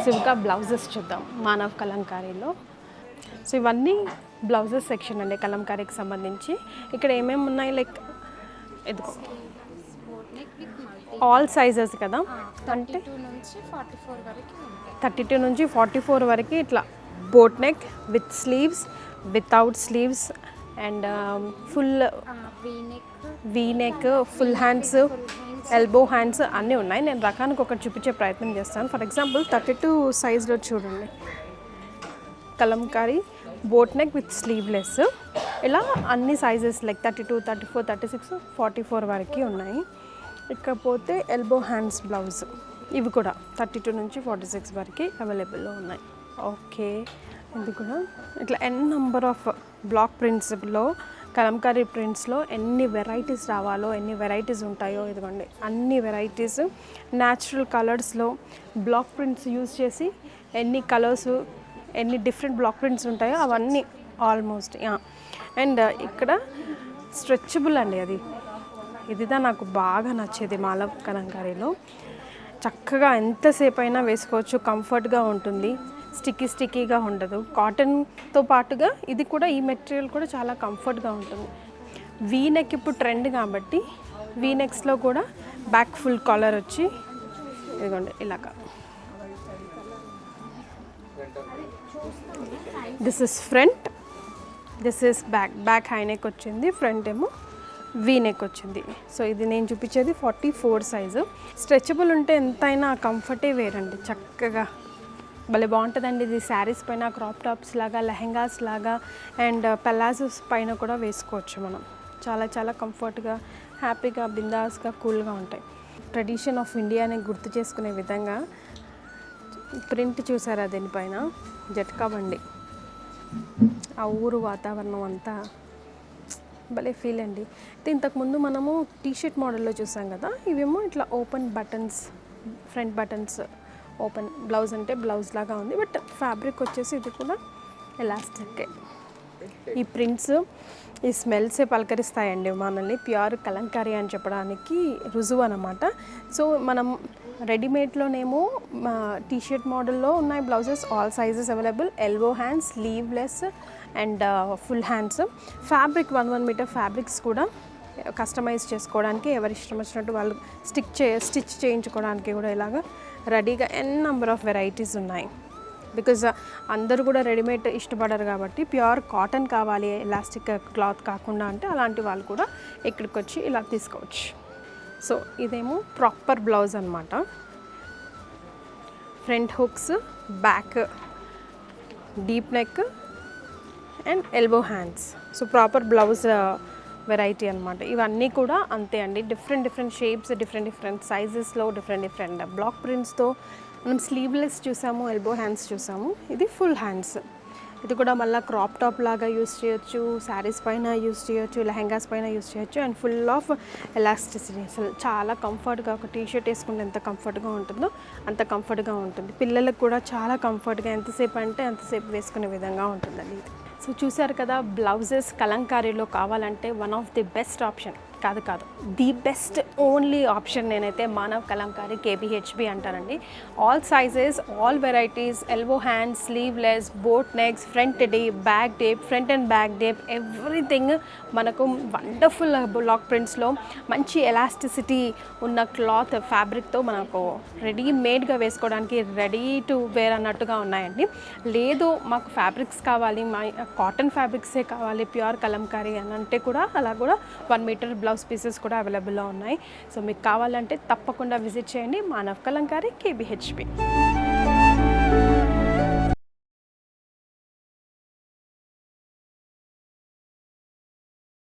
ఎక్స్క్లూజివ్గా బ్లౌజెస్ చూద్దాం మానవ్ కలంకారీలో. సో ఇవన్నీ బ్లౌజెస్ సెక్షన్ అండి కలంకారీకి సంబంధించి. ఇక్కడ ఏమేమి ఉన్నాయి లైక్ ఎదుకో ఆల్ సైజెస్ కదా, అంటే 32 నుంచి 44 వరకు ఇట్లా boat neck with sleeves, without sleeves and full V neck, full hands, elbow hands అన్నీ ఉన్నాయి. నేను రకానికి ఒకటి చూపించే ప్రయత్నం చేస్తాను. ఫర్ ఎగ్జాంపుల్ 32 సైజ్లో చూడండి Kalamkari boat neck with sleeveless. ఇలా అన్ని సైజెస్ లైక్ 32, 34, 36, 44 వరకు ఉన్నాయి. ఇకపోతే ఎల్బో హ్యాండ్స్ బ్లౌజ్ ఇవి కూడా 32 నుంచి 46 వరకు అవైలబుల్లో ఉన్నాయి. ఓకే, ఇది కూడా ఇట్లా నెంబర్ ఆఫ్ బ్లాక్ ప్రింట్స్లో కలంకారీ ప్రింట్స్లో ఎన్ని వెరైటీస్ రావాలో, ఎన్ని వెరైటీస్ ఉంటాయో ఇదిగోండి. అన్ని వెరైటీస్ న్యాచురల్ కలర్స్లో బ్లాక్ ప్రింట్స్ యూజ్ చేసి ఎన్ని కలర్స్, ఎన్ని డిఫరెంట్ బ్లాక్ ప్రింట్స్ ఉంటాయో అవన్నీ ఆల్మోస్ట్. అండ్ ఇక్కడ స్ట్రెచబుల్ అండి, అది ఇదిదా నాకు బాగా నచ్చేది మానవ్ కలంకారీలో. చక్కగా ఎంతసేపు అయినా వేసుకోవచ్చు, కంఫర్ట్గా ఉంటుంది, స్టిక్కీగా ఉండదు. కాటన్తో పాటుగా ఇది కూడా, ఈ మెటీరియల్ కూడా చాలా కంఫర్ట్గా ఉంటుంది. వీనెక్ ఇప్పుడు ట్రెండ్ కాబట్టి వీనెక్స్లో కూడా బ్యాక్ ఫుల్ కాలర్ వచ్చి ఇదిగోండి ఇలాగా. This is front, this is back high neck వచ్చింది, ఫ్రంట్ ఏమో వీ నెక్ వచ్చింది. సో ఇది నేను చూపించేది 44 సైజు. స్ట్రెచబుల్ ఉంటే ఎంతైనా కంఫర్టే వేరండి, చక్కగా భలే బాగుంటుందండి. ఇది శారీస్ పైన, క్రాప్ టాప్స్ లాగా, లెహెంగాస్ లాగా అండ్ పెలాజోస్ పైన కూడా వేసుకోవచ్చు మనం. చాలా చాలా కంఫర్ట్గా, హ్యాపీగా, బిందాస్గా, కూల్గా ఉంటాయి. ట్రెడిషన్ ఆఫ్ ఇండియాని గుర్తు చేసుకునే విధంగా ప్రింట్ చూసారా దీనిపైన, జట్కా బండి, ఆ ఊరు వాతావరణం అంతా భలే ఫీల్ అండి. అయితే ఇంతకుముందు మనము టీషర్ట్ మోడల్లో చూసాం కదా, ఇవేమో ఇట్లా open buttons, front buttons open. Blouse అంటే బ్లౌజ్ లాగా ఉంది, బట్ ఫ్యాబ్రిక్ వచ్చేసి ఇది కూడా ఎలాస్టిక్. ఈ ప్రింట్స్, ఈ స్మెల్సే పలకరిస్తాయండి మనల్ని. ప్యూర్ కలంకారీ అని చెప్పడానికి రుజువు అన్నమాట. సో మనం రెడీమేడ్లోనేమో టీషర్ట్ మోడల్లో ఉన్నాయి blouses, all sizes available, elbow hands, sleeveless and full hands. Fabric 1 metre fabrics కూడా కస్టమైజ్ చేసుకోవడానికి, ఎవరి ఇష్టం వచ్చినట్టు వాళ్ళు స్టిచ్ చేయించుకోవడానికి కూడా ఇలాగా రెడీగా నెంబర్ ఆఫ్ వెరైటీస్ ఉన్నాయి. బికాజ్ అందరూ కూడా రెడీమేడ్ ఇష్టపడరు కాబట్టి ప్యూర్ కాటన్ కావాలి, ఎలాస్టిక్ క్లాత్ కాకుండా అంటే అలాంటి వాళ్ళు కూడా ఇక్కడికి వచ్చి ఇలా తీసుకోవచ్చు. సో ఇదేమో ప్రాపర్ బ్లౌజ్ అనమాట. Front hooks, back deep neck and elbow hands. So proper blouse variety అనమాట. ఇవన్నీ కూడా అంతే అండి, డిఫరెంట్ షేప్స్, డిఫరెంట్ సైజెస్లో, డిఫరెంట్ బ్లాక్ ప్రింట్స్తో. మనం స్లీవ్లెస్ చూసాము, ఎల్బో హ్యాండ్స్ చూసాము, ఇది ఫుల్ హ్యాండ్స్. ఇది కూడా మళ్ళీ క్రాప్ టాప్ లాగా యూస్ చేయొచ్చు, శారీస్ పైన యూస్ చేయొచ్చు, లెహెంగాస్ పైన యూస్ చేయొచ్చు. అండ్ ఫుల్ ఆఫ్ ఎలాస్టిసిటీ, అసలు చాలా కంఫర్ట్గా, ఒక టీషర్ట్ వేసుకుంటే ఎంత కంఫర్ట్గా ఉంటుందో అంత కంఫర్ట్గా ఉంటుంది. పిల్లలకు కూడా చాలా కంఫర్ట్గా, ఎంతసేపు అంటే అంతసేపు వేసుకునే విధంగా ఉంటుందండి ఇది. సో చూసారు కదా, బ్లౌజెస్ కలంకారీలో కావాలంటే one of the best option, కాదు ది బెస్ట్ ఓన్లీ ఆప్షన్ నేనైతే మానవ్ కలంకారీ కేబిహెచ్బి అంటానండి. All sizes, all varieties, elbow hands, sleeveless, boat necks, front deep, back deep, front and back deep, everything మనకు వండర్ఫుల్ బ్లాక్ ప్రింట్స్లో మంచి ఎలాస్టిసిటీ ఉన్న cloth ఫ్యాబ్రిక్తో మనకు రెడీమేడ్గా వేసుకోవడానికి ready to wear అన్నట్టుగా ఉన్నాయండి. లేదు మాకు ఫ్యాబ్రిక్స్ కావాలి, మా కాటన్ ఫ్యాబ్రిక్సే కావాలి, ప్యూర్ కలంకారీ అని అంటే కూడా అలా కూడా 1 మీటర్ బ్లౌజ్ పీసెస్ కూడా అవైలబుల్లో ఉన్నాయి. సో మీకు కావాలంటే తప్పకుండా విజిట్ చేయండి మానవ్ కలంకారీ కేబిహెచ్బి.